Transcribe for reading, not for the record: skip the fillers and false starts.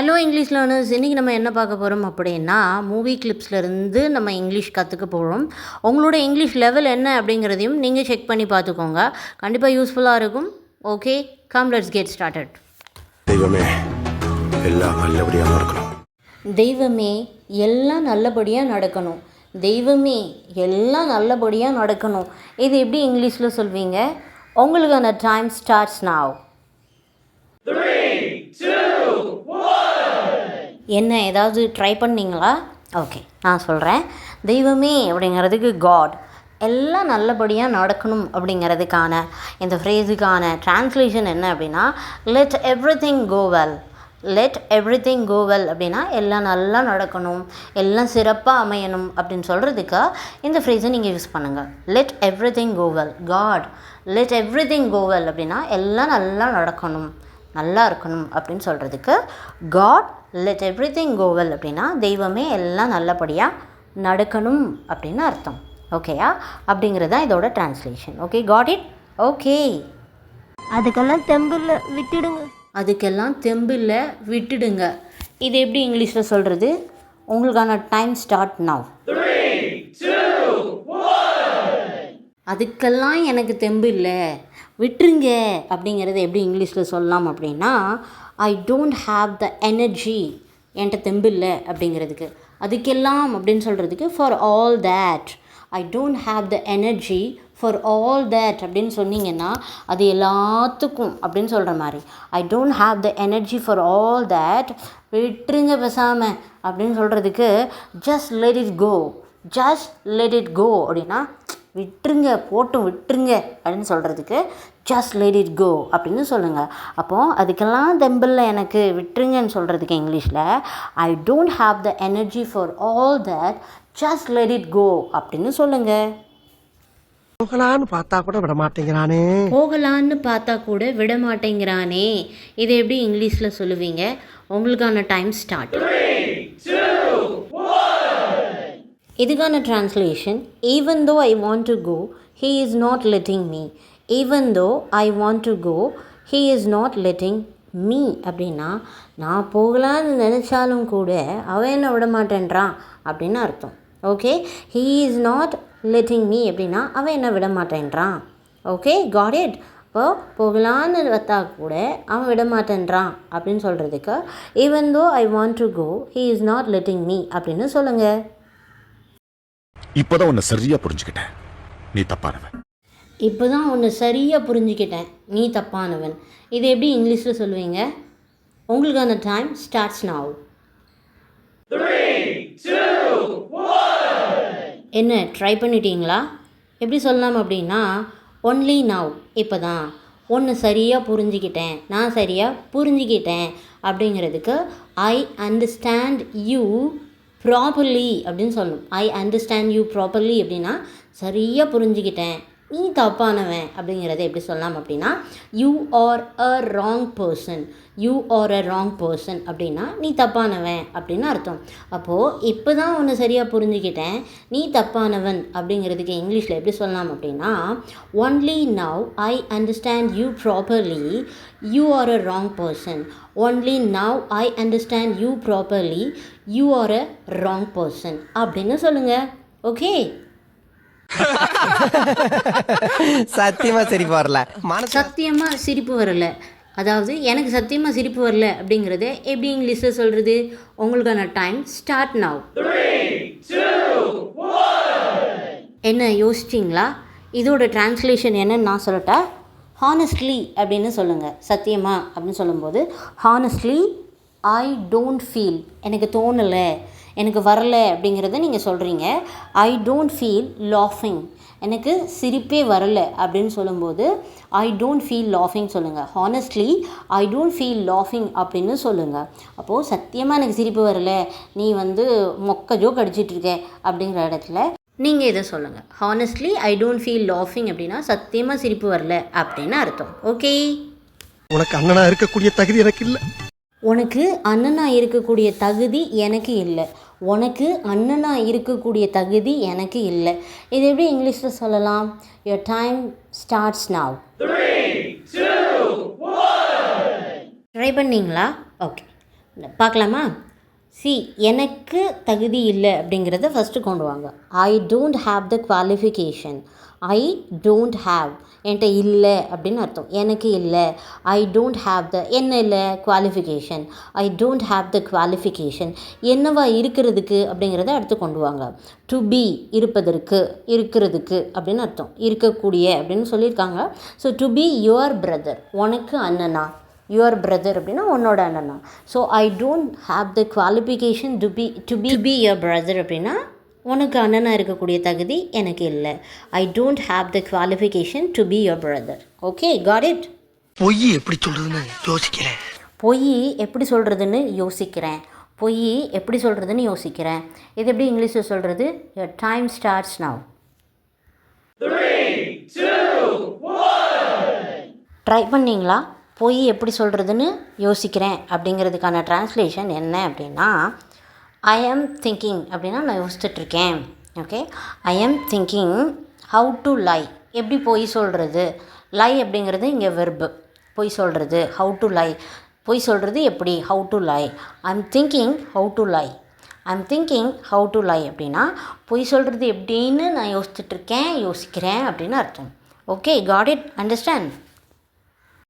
Hello English learners, இன்றைக்கி நம்ம என்ன பார்க்க போகிறோம் அப்படின்னா மூவி கிளிப்ஸ்லேருந்து நம்ம இங்கிலீஷ் கற்றுக்க போகிறோம். உங்களோட இங்கிலீஷ் லெவல் என்ன அப்படிங்கிறதையும் நீங்கள் செக் பண்ணி பார்த்துக்கோங்க. கண்டிப்பாக யூஸ்ஃபுல்லாக இருக்கும். Okay, come let's get started. தெய்வமே எல்லாம் நல்லபடியாக நடக்கணும். தெய்வமே எல்லாம் நல்லபடியாக நடக்கணும். தெய்வமே எல்லாம் நல்லபடியாக நடக்கணும். இது எப்படி இங்கிலீஷில் சொல்வீங்க? உங்களுக்கான டைம் ஸ்டார்ட்ஸ் நாவ். என்ன ஏதாவது ட்ரை பண்ணிங்களா? ஓகே, நான் சொல்கிறேன். தெய்வமே அப்படிங்கிறதுக்கு காட், எல்லாம் நல்லபடியாக நடக்கணும் அப்படிங்கிறதுக்கான இந்த ஃப்ரேஸுக்கான ட்ரான்ஸ்லேஷன் என்ன அப்படின்னா let everything go well. Let everything go well அப்படின்னா எல்லாம் நல்லா நடக்கணும், எல்லாம் சிறப்பாக அமையணும் அப்படின்னு சொல்கிறதுக்கு இந்த ஃப்ரேஸை நீங்கள் யூஸ் பண்ணுங்கள். Let everything go well. God let everything go well அப்படின்னா எல்லாம் நல்லா நடக்கணும், நல்லா இருக்கணும் அப்படின்னு சொல்கிறதுக்கு god let everything go well அப்படின்னா தெய்வமே எல்லாம் நல்லபடியாக நடக்கணும் அப்படின்னு அர்த்தம். ஓகேயா? அப்படிங்கிறது தான் இதோட translation. Okay, got it? Okay. அதுக்கெல்லாம் தெம்பில்ல விட்டுடுங்க. அதுக்கெல்லாம் தெம்பில்ல விட்டுடுங்க. இது எப்படி இங்கிலீஷில் சொல்கிறது? உங்களுக்கான டைம் ஸ்டார்ட் நவ். அதுக்கெல்லாம் எனக்கு தெம்பு இல்லை, விட்டுருங்க அப்படிங்கிறது எப்படி இங்கிலீஷில் சொல்லலாம் அப்படின்னா I don't have the energy. என்கிட்ட தெம்பு இல்லை அப்படிங்கிறதுக்கு. அதுக்கெல்லாம் அப்படின்னு சொல்கிறதுக்கு for all that. I don't have the energy for all that அப்படின்னு சொன்னீங்கன்னா அது எல்லாத்துக்கும் அப்படின்னு சொல்கிற மாதிரி. I don't have the energy for all that, விட்டுருங்க பேசாமல் அப்படின்னு சொல்கிறதுக்கு just let it go. Just let it go அப்படின்னா விட்டுருங்க, போட்டும் விட்டுருங்க அப்படின்னு சொல்கிறதுக்கு ஜஸ்ட் லெட் இட் கோ அப்படின்னு சொல்லுங்கள். அப்போது அதுக்கெல்லாம் தெம்பில்ல எனக்கு, விட்டுருங்கன்னு சொல்கிறதுக்கு இங்கிலீஷில் I don't have the energy for all that, just let it go அப்படின்னு சொல்லுங்கள். போகலான்னு பார்த்தா கூட விட மாட்டேங்கிறானே. போகலான்னு பார்த்தா கூட விட மாட்டேங்கிறானே. இதை எப்படி இங்கிலீஷில் சொல்லுவீங்க? உங்களுக்கான டைம் ஸ்டார்ட். இதுக்கான translation even though I want to go he is not letting me. Even though I want to go he is not letting me அப்படின்னா நான் போகலான்னு நினச்சாலும் கூட அவன் என்ன விட மாட்டேன்றான் அப்படின்னு அர்த்தம். Okay, he is not letting me அப்படின்னா அவன் என்ன விட மாட்டேன்றான். Okay, got it? இப்போ போகலான்னு பார்த்தா கூட அவன் விட மாட்டேன்றான் அப்படின்னு சொல்கிறதுக்கு even though I want to go he is not letting me அப்படின்னு சொல்லுங்கள். இப்போதான் உன்னை சரியா புரிஞ்சுக்கிட்டேன், நீ தப்பானவன். இப்போதான் உன்னை சரியாக புரிஞ்சுக்கிட்டேன், நீ தப்பானவன். இது எப்படி இங்கிலீஷில் சொல்லுவீங்க? உங்களுக்கான டைம் ஸ்டார்ட்ஸ் நவ். என்ன ட்ரை பண்ணிட்டீங்களா? எப்படி சொல்லலாம் அப்படின்னா ஒன்லி நவ், இப்போ தான் ஒன்று சரியாக புரிஞ்சுக்கிட்டேன், நான் சரியாக புரிஞ்சுக்கிட்டேன் அப்படிங்கிறதுக்கு ஐ அண்டர்ஸ்டாண்ட் யூ ப்ராப்பர்லி அப்படின்னு சொல்லணும். ஐ அண்டர்ஸ்டாண்ட் யூ ப்ராப்பர்லி அப்படின்னா சரியாக புரிஞ்சுக்கிட்டேன், நீ தப்பானவன் அப்படிங்கிறத எப்படி சொல்லலாம் அப்படின்னா you are a wrong person. You are a wrong person அப்படின்னா நீ தப்பானவன் அப்படின்னு அர்த்தம். அப்போது இப்போ தான் ஒன்று சரியாக புரிஞ்சுக்கிட்டேன், நீ தப்பானவன் அப்படிங்கிறதுக்கு இங்கிலீஷில் எப்படி சொல்லலாம் அப்படின்னா only now I understand you properly you are a wrong person. Only now I understand you properly you are a wrong person அப்படின்னு சொல்லுங்கள். ஓகே, சத்தியமா சிரிப்பு வரல. சத்தியமாக சிரிப்பு வரல. அதாவது எனக்கு சத்தியமாக சிரிப்பு வரல அப்படிங்கிறத எப்படி இங்கிலீஷில் சொல்கிறது? உங்களுக்கான டைம் ஸ்டார்ட் நவ். என்ன யோசிச்சிங்களா? இதோட ட்ரான்ஸ்லேஷன் என்னன்னு நான் சொல்லட்டா? ஹானஸ்ட்லி அப்படின்னு சொல்லுங்கள். சத்தியமா அப்படின்னு சொல்லும்போது ஹானஸ்ட்லி ஐ டோன்ட் ஃபீல், எனக்கு தோணலை, எனக்கு வரலை அப்படிங்கிறத நீங்கள் சொல்கிறீங்க. ஐ டோன்ட் ஃபீல் லாஃபிங், எனக்கு சிரிப்பே வரலை அப்படின்னு சொல்லும்போது ஐ டோன்ட் ஃபீல் லாஃபிங் சொல்லுங்கள். ஹானஸ்ட்லி ஐ டோன்ட் ஃபீல் லாஃபிங் அப்படின்னு சொல்லுங்கள். அப்போது சத்தியமாக எனக்கு சிரிப்பு வரலை, நீ மொக்க ஜோக் அடிச்சிட்ருக்க அப்படிங்கிற இடத்துல நீங்கள் இதை சொல்லுங்கள். ஹானஸ்ட்லி ஐ டோன்ட் ஃபீல் லாஃபிங் அப்படின்னா சத்தியமாக சிரிப்பு வரல அப்படின்னு அர்த்தம். ஓகே, உனக்கு அண்ணனா இருக்கக்கூடிய தகுதி எனக்கு இல்லை. உனக்கு அண்ணனாக இருக்கக்கூடிய தகுதி எனக்கு இல்லை. உனக்கு அண்ணனாக இருக்கக்கூடிய தகுதி எனக்கு இல்லை. இது எப்படி இங்கிலீஷில் சொல்லலாம்? Your time starts now. Try பண்ணிங்களா? ஓகே, பார்க்கலாமா? சி, எனக்கு தகுதி இல்லை அப்படிங்கிறத ஃபஸ்ட்டு கொண்டு வாங்க. ஐ don't have the qualification. I don't have, என்கிட்ட இல்லை அப்படின்னு அர்த்தம். எனக்கு இல்லை. ஐ டோன்ட் ஹாவ் த, என்ன இல்லை, qualification. I don't have the qualification. என்னவா இருக்கிறதுக்கு அப்படிங்கிறத அடுத்து கொண்டு வாங்க. டு பி, இருப்பதற்கு, இருக்கிறதுக்கு அப்படின்னு அர்த்தம். இருக்கக்கூடிய அப்படின்னு சொல்லியிருக்காங்க. So to be your brother, உனக்கு அண்ணனா. யுவர் பிரதர் அப்படின்னா உன்னோட அண்ணனா. So I don't have the qualification to be your brother அப்படின்னா உனக்கு அண்ணனாக இருக்கக்கூடிய தகுதி எனக்கு இல்லை. ஐ don't have the qualification to be your brother. Okay, got it? பொய் எப்படி சொல்றதுன்னு யோசிக்கிறேன். பொய் எப்படி சொல்கிறதுன்னு யோசிக்கிறேன். பொய் எப்படி சொல்கிறதுன்னு யோசிக்கிறேன். இது எப்படி இங்கிலீஷில் சொல்கிறது? Your time starts now. 3, 2, 1. Try பண்ணிங்களா? பொய் எப்படி சொல்கிறதுன்னு யோசிக்கிறேன் அப்படிங்கிறதுக்கான ட்ரான்ஸ்லேஷன் என்ன அப்படின்னா, ஐ ஆம் திங்கிங் அப்படின்னா நான் யோசிச்சுட்ருக்கேன். Okay, I am thinking how to லை, எப்படி பொய் சொல்கிறது. லை அப்படிங்கிறது இங்கே வெர்பு, பொய் சொல்கிறது. ஹவு டு லை, பொய் சொல்கிறது எப்படி, how to lie. I am thinking how to lie. I am thinking how to லை அப்படின்னா பொய் சொல்கிறது எப்படின்னு நான் யோசிச்சுட்ருக்கேன், யோசிக்கிறேன் அப்படின்னு அர்த்தம். Okay, got it? அண்டர்ஸ்டாண்ட்?